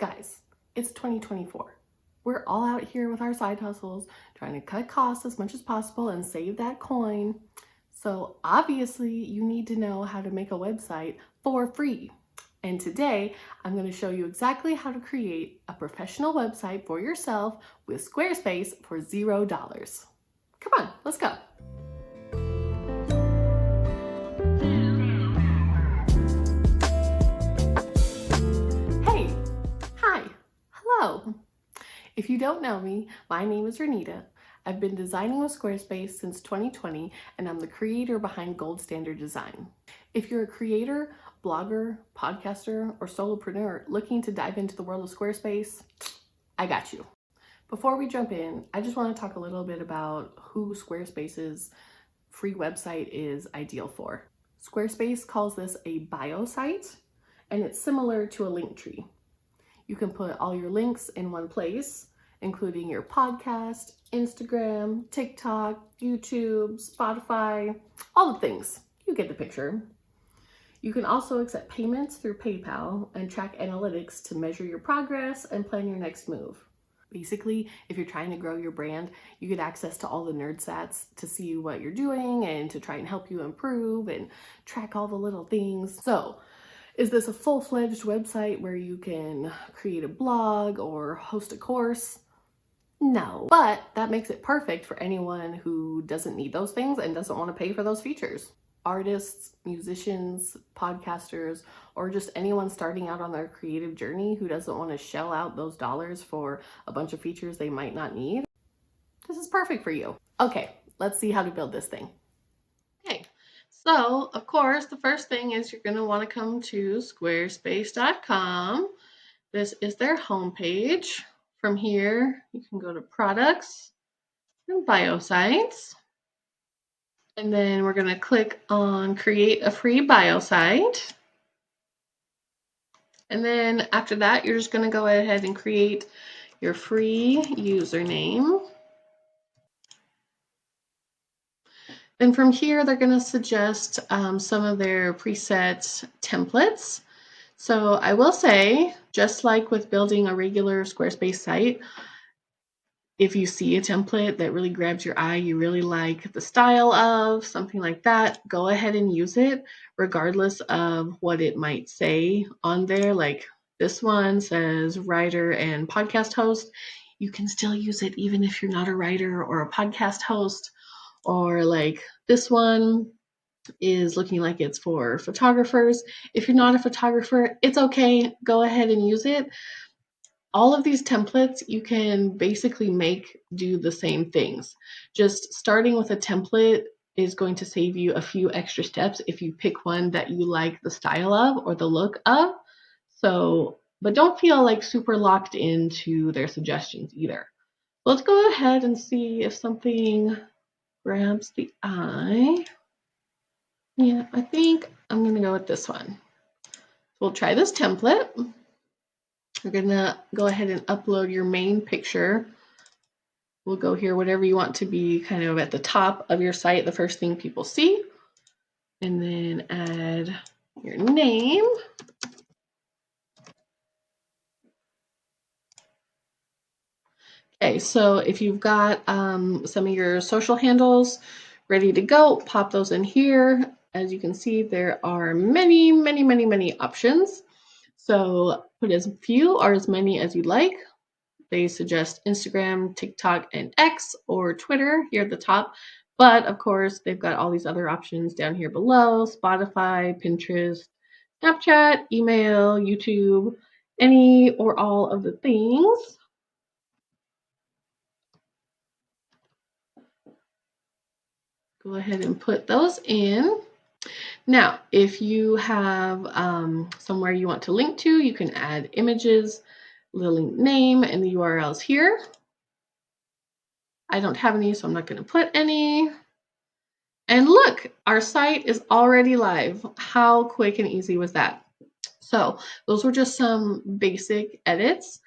Guys, it's 2024. We're all out here with our side hustles, trying to cut costs as much as possible and save that coin. So obviously you need to know how to make a website for free. And today I'm going to show you exactly how to create a professional website for yourself with Squarespace for $0. Come on, let's go. Hey, hi, hello. If you don't know me, my name is Renita. I've been designing with Squarespace since 2020, and I'm the creator behind Gold Standard Design. If you're a creator, blogger, podcaster, or solopreneur looking to dive into the world of Squarespace, I got you. Before we jump in, I just want to talk a little bit about who Squarespace's free website is ideal for. Squarespace calls this a bio site, and it's similar to a link tree. You can put all your links in one place, including your podcast, Instagram, TikTok, YouTube, Spotify, all the things. You get the picture. You can also accept payments through PayPal and track analytics to measure your progress and plan your next move. Basically, if you're trying to grow your brand, you get access to all the nerd stats to see what you're doing and to try and help you improve and track all the little things. So, is this a full-fledged website where you can create a blog or host a course? No, but that makes it perfect for anyone who doesn't need those things and doesn't want to pay for those features. Artists, musicians, podcasters, or just anyone starting out on their creative journey who doesn't want to shell out those dollars for a bunch of features they might not need. This is perfect for you. Okay, let's see how to build this thing. Okay, so of course, the first thing is you're going to want to come to squarespace.com. This is their homepage. From here, you can go to products and bio sites. And then we're going to click on create a free bio site. And then after that, you're just going to go ahead and create your free username. Then from here, they're going to suggest some of their preset templates. So I will say, just like with building a regular Squarespace site, if you see a template that really grabs your eye, you really like the style of, something like that, go ahead and use it regardless of what it might say on there. Like this one says writer and podcast host. You can still use it even if you're not a writer or a podcast host. Or like this one is looking like it's for photographers. If you're not a photographer, it's okay. Go ahead and use it. All of these templates you can basically make do the same things. Just starting with a template is going to save you a few extra steps if you pick one that you like the style of or the look of. So, but don't feel like super locked into their suggestions either. Let's go ahead and see if something grabs the eye. Yeah, I think I'm going to go with this one. We'll try this template. We're going to go ahead and upload your main picture. We'll go here, whatever you want to be kind of at the top of your site, the first thing people see. And then add your name. Okay, so if you've got some of your social handles ready to go, pop those in here. As you can see, there are many, many, many, many options. So put as few or as many as you like. They suggest Instagram, TikTok, and X or Twitter here at the top. But of course, they've got all these other options down here below: Spotify, Pinterest, Snapchat, email, YouTube, any or all of the things. Go ahead and put those in. Now, if you have somewhere you want to link to, you can add images, the link name, and the URLs here. I don't have any, so I'm not going to put any. And look, our site is already live. How quick and easy was that? So those were just some basic edits.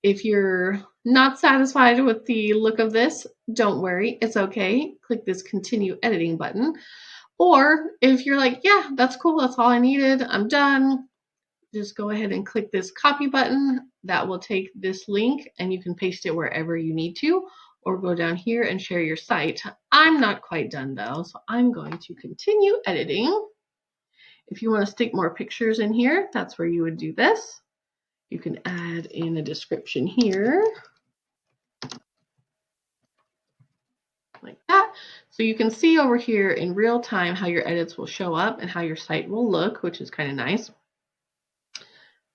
If you're not satisfied with the look of this, don't worry, it's okay. Click this continue editing button. Or if you're like, yeah, that's cool, that's all I needed, I'm done, just go ahead and click this copy button. That will take this link and you can paste it wherever you need to, or go down here and share your site. I'm not quite done though, so I'm going to continue editing. If you want to stick more pictures in here, that's where you would do this. You can add in a description here, like that. So you can see over here in real time how your edits will show up and how your site will look, which is kind of nice.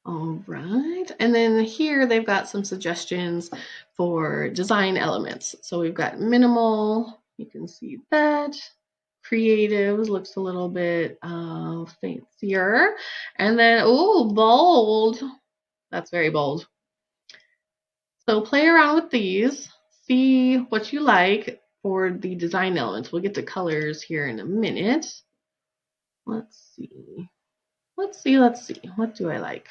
All right, and then here they've got some suggestions for design elements. So we've got minimal, you can see that. Creative looks a little bit fancier. And then, oh, bold. That's very bold. So play around with these, see what you like for the design elements. We'll get to colors here in a minute. Let's see. Let's see. What do I like?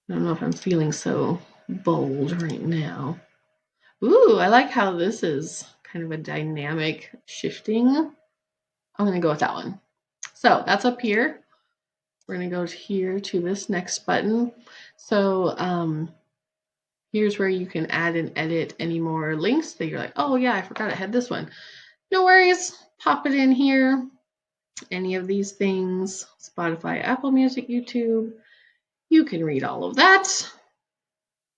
I don't know if I'm feeling so bold right now. Ooh, I like how this is kind of a dynamic shifting. I'm going to go with that one. So that's up here. We're going to go here to this next button. So here's where you can add and edit any more links that you're like, oh yeah, I forgot I had this one. No worries. Pop it in here. Any of these things, Spotify, Apple Music, YouTube. You can read all of that.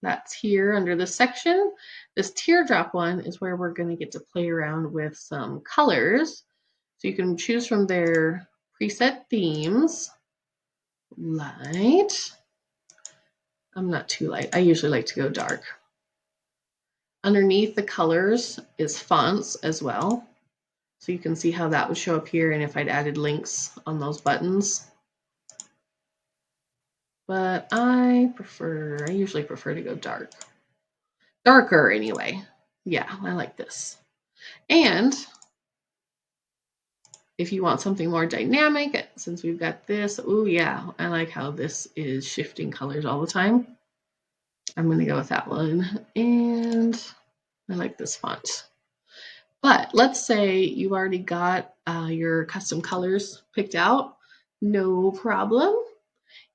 That's here under this section. This teardrop one is where we're going to get to play around with some colors. So you can choose from their preset themes. Light. I'm not too light. I usually like to go dark. Underneath the colors is fonts as well. So you can see how that would show up here and if I'd added links on those buttons. But I usually prefer to go dark. Darker anyway. Yeah, I like this. And if you want something more dynamic, since we've got this, oh yeah, I like how this is shifting colors all the time. I'm going to go with that one. And I like this font. But let's say you've already got your custom colors picked out. No problem.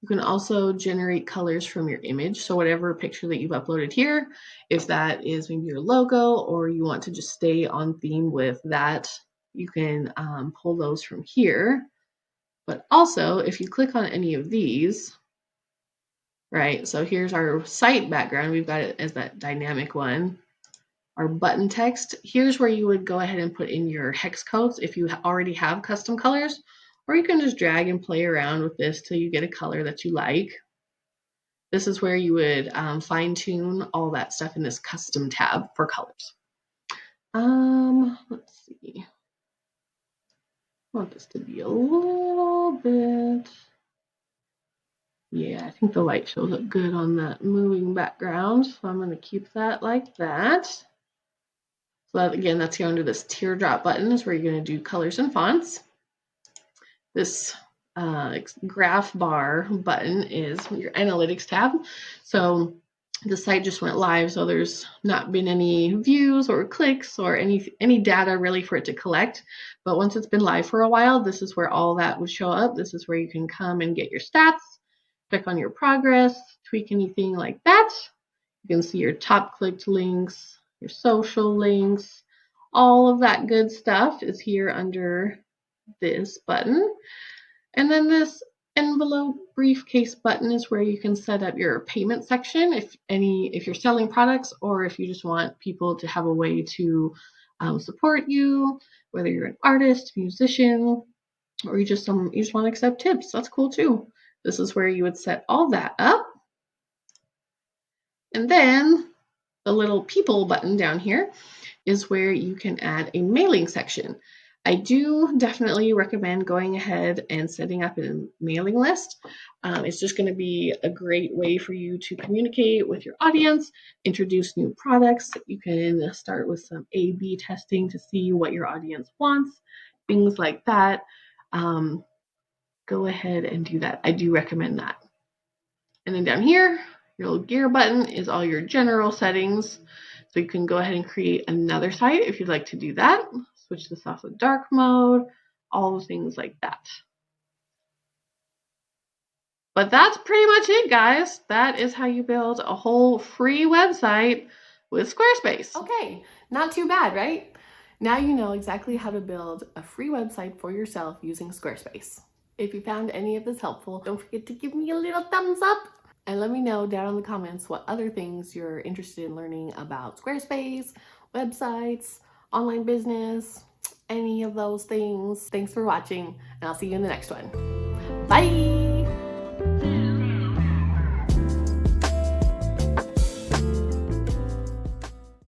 You can also generate colors from your image. So whatever picture that you've uploaded here, if that is maybe your logo or you want to just stay on theme with that, you can pull those from here. But also, if you click on any of these, right, so here's our site background. We've got it as that dynamic one. Our button text, here's where you would go ahead and put in your hex codes if you already have custom colors, or you can just drag and play around with this till you get a color that you like. This is where you would fine tune all that stuff in this custom tab for colors. Let's see. I want this to be a little bit, yeah, I think the light shows up good on that moving background. So I'm going to keep that like that. So that, again, that's here under this teardrop button is where you're going to do colors and fonts. This graph bar button is your analytics tab. So the site just went live, so there's not been any views or clicks or any data really for it to collect. But once it's been live for a while, this is where all that would show up. This is where you can come and get your stats, click on your progress, tweak anything like that. You can see your top clicked links, your social links, all of that good stuff is here under this button. And then this envelope briefcase button is where you can set up your payment section if you're selling products or if you just want people to have a way to support you, whether you're an artist, musician, or you just want to accept tips. That's cool too. This is where you would set all that up. And then the little people button down here is where you can add a mailing section. I do definitely recommend going ahead and setting up a mailing list. It's just going to be a great way for you to communicate with your audience, introduce new products. You can start with some A/B testing to see what your audience wants, things like that. Go ahead and do that. I do recommend that. And then down here, your little gear button is all your general settings. So you can go ahead and create another site if you'd like to do that. Switch this off to dark mode, all the things like that. But that's pretty much it, guys. That is how you build a whole free website with Squarespace. Okay, not too bad, right? Now you know exactly how to build a free website for yourself using Squarespace. If you found any of this helpful, don't forget to give me a little thumbs up and let me know down in the comments what other things you're interested in learning about Squarespace, websites, online business, any of those things. Thanks for watching, and I'll see you in the next one. Bye!